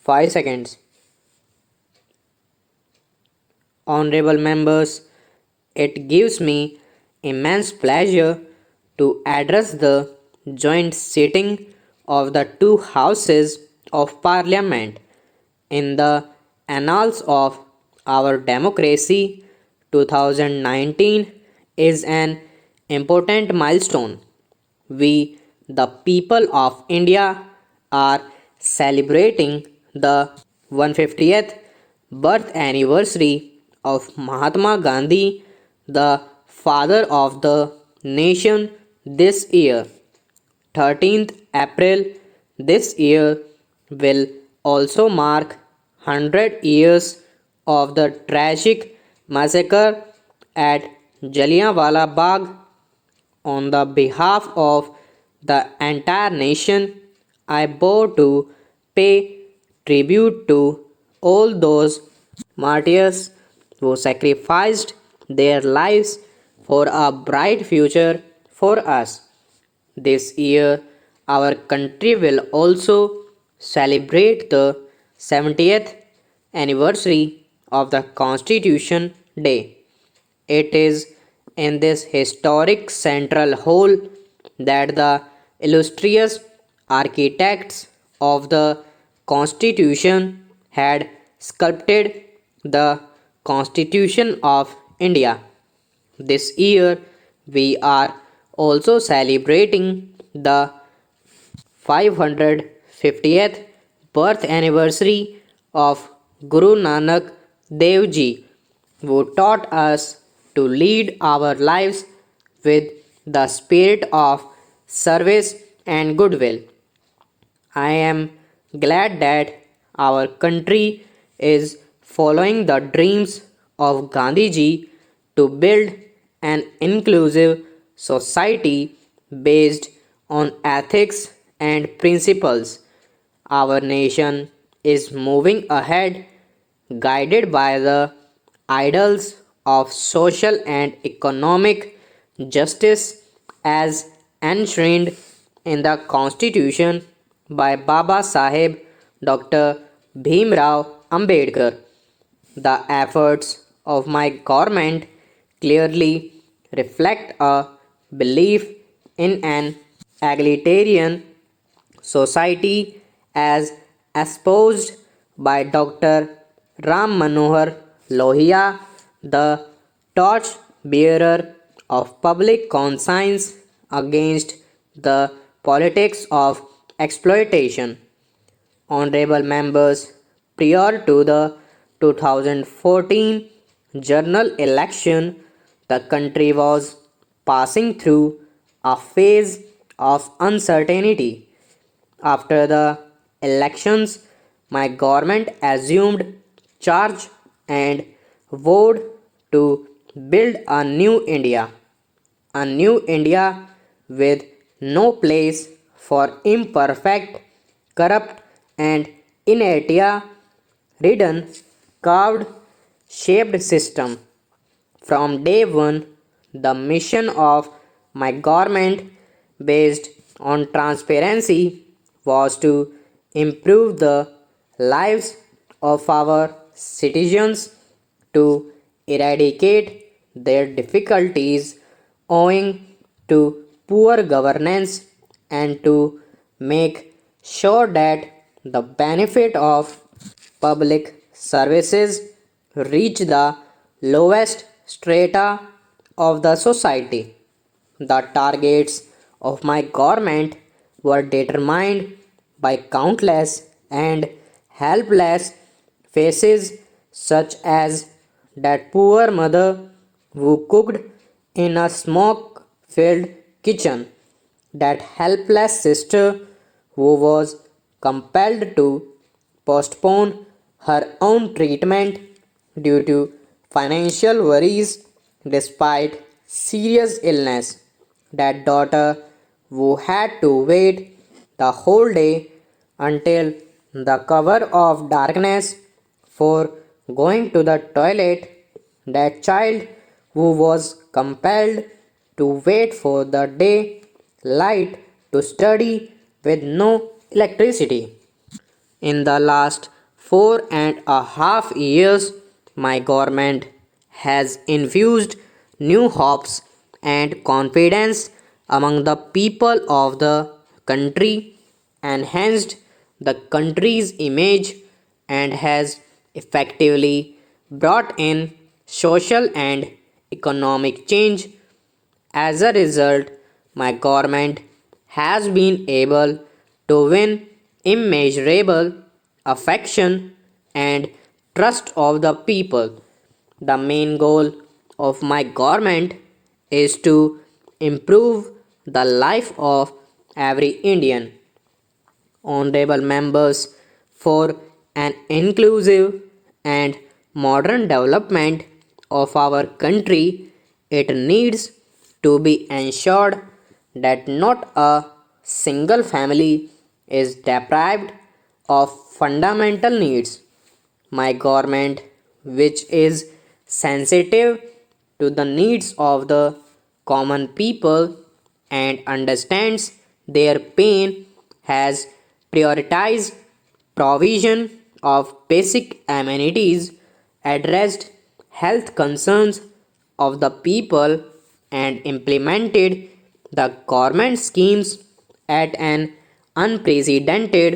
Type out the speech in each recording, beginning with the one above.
5 seconds. Honorable members, it gives me immense pleasure to address the joint sitting of the two houses of Parliament. In the annals of our democracy, 2019 is an important milestone. We, the people of India, are celebrating the 150th birth anniversary of Mahatma Gandhi, the father of the nation, this year. 13th April this year will also mark 100 years of the tragic massacre at Jallianwala Bagh. On the behalf of the entire nation, I bow to pay tribute to all those martyrs who sacrificed their lives for a bright future for us. This year, our country will also celebrate the 70th anniversary of the Constitution Day. It is in this historic central hall that the illustrious architects of the Constitution had sculpted the Constitution of India. This year, we are also celebrating the 550th birth anniversary of Guru Nanak Dev Ji, who taught us to lead our lives with the spirit of service and goodwill. I am glad that our country is following the dreams of Gandhiji to build an inclusive society based on ethics and principles. Our nation is moving ahead, guided by the ideals of social and economic justice as enshrined in the Constitution by Baba Saheb Dr. Bhimrao Ambedkar. The efforts of my government clearly reflect a belief in an egalitarian society as espoused by Dr. Ram Manohar Lohia, the torch bearer of public conscience against the politics of exploitation. Honorable members, prior to the 2014 general election, the country was passing through a phase of uncertainty. After the elections, my government assumed charge and vowed to build a new India with no place for imperfect, corrupt, and inertia ridden, carved, shaped system. From day one, the mission of my government, based on transparency, was to improve the lives of our citizens, to eradicate their difficulties owing to poor governance, and to make sure that the benefit of public services reach the lowest strata of the society. The targets of my government were determined by countless and helpless faces, such as that poor mother who cooked in a smoke filled kitchen, that helpless sister who was compelled to postpone her own treatment due to financial worries despite serious illness, that daughter who had to wait the whole day until the cover of darkness for going to the toilet, that child who was compelled to wait for the day light to study with no electricity. In the last 4.5 years, my government has infused new hopes and confidence among the people of the country, enhanced the country's image, and has effectively brought in social and economic change. As a result, my government has been able to win immeasurable affection and trust of the people. The main goal of my government is to improve the life of every Indian. Honorable members, for an inclusive and modern development of our country, it needs to be ensured that not a single family is deprived of fundamental needs. My government, which is sensitive to the needs of the common people and understands their pain, has prioritized provision of basic amenities, addressed health concerns of the people, and implemented the government schemes at an unprecedented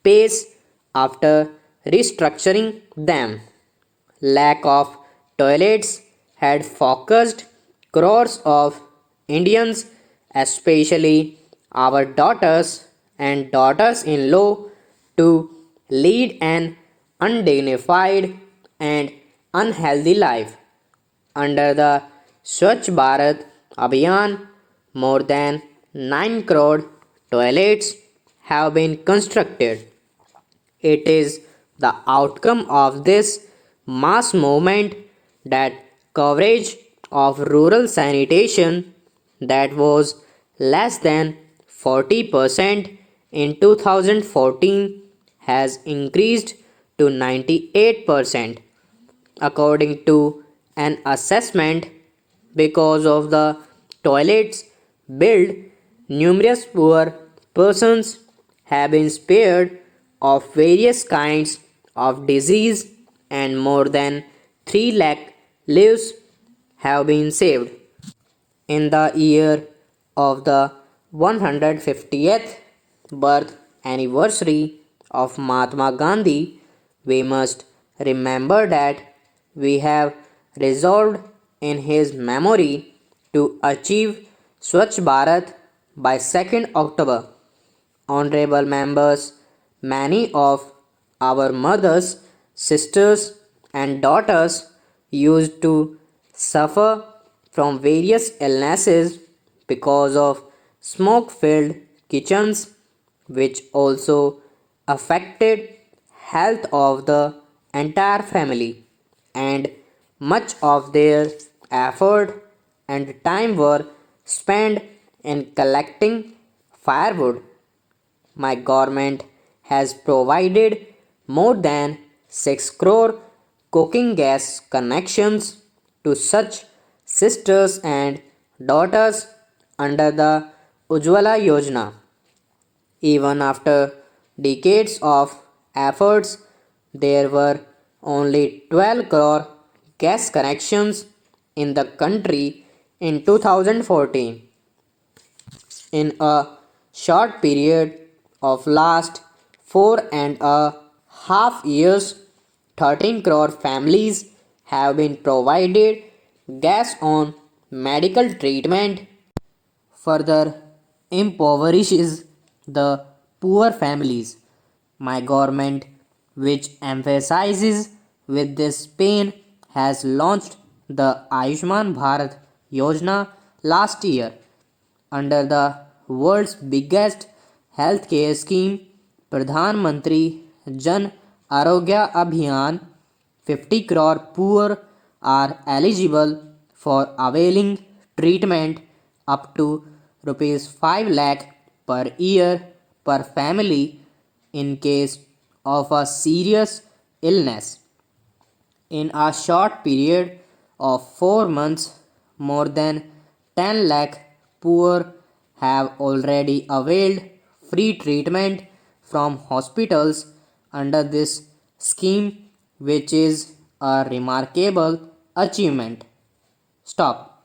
pace after restructuring them. Lack of toilets had focused crores of Indians, especially our daughters and daughters in law, to lead an undignified and unhealthy life. Under the Swachh Bharat Abhiyan, more than 9 crore toilets have been constructed. It is the outcome of this mass movement that coverage of rural sanitation that was less than 40% in 2014 has increased to 98% according to an assessment. Because of the toilets built, numerous poor persons have been spared of various kinds of disease and more than 3 lakh lives have been saved. In the year of the 150th birth anniversary of Mahatma Gandhi, we must remember that we have resolved in his memory to achieve Swachh Bharat by 2nd October. Honorable members, many of our mothers, sisters, and daughters used to suffer from various illnesses because of smoke filled kitchens, which also affected health of the entire family, and much of their effort and time were spent in collecting firewood. My government has provided more than 6 crore cooking gas connections to such sisters and daughters under the Ujjwala Yojana. Even after decades of efforts, there were only 12 crore gas connections in the country in 2014. In a short period of last 4.5 years, 13 crore families have been provided gas on medical treatment, further impoverishes the poor families. My government, which emphasizes with this pain, has launched the Ayushman Bharat Yojana last year. Under the world's biggest healthcare scheme, Pradhan Mantri Jan Arogya Abhiyan, 50 crore poor are eligible for availing treatment up to rupees 5 lakh per year per family in case of a serious illness. In a short period of 4 months, more than 10 lakh poor have already availed free treatment from hospitals under this scheme, which is a remarkable achievement. Stop.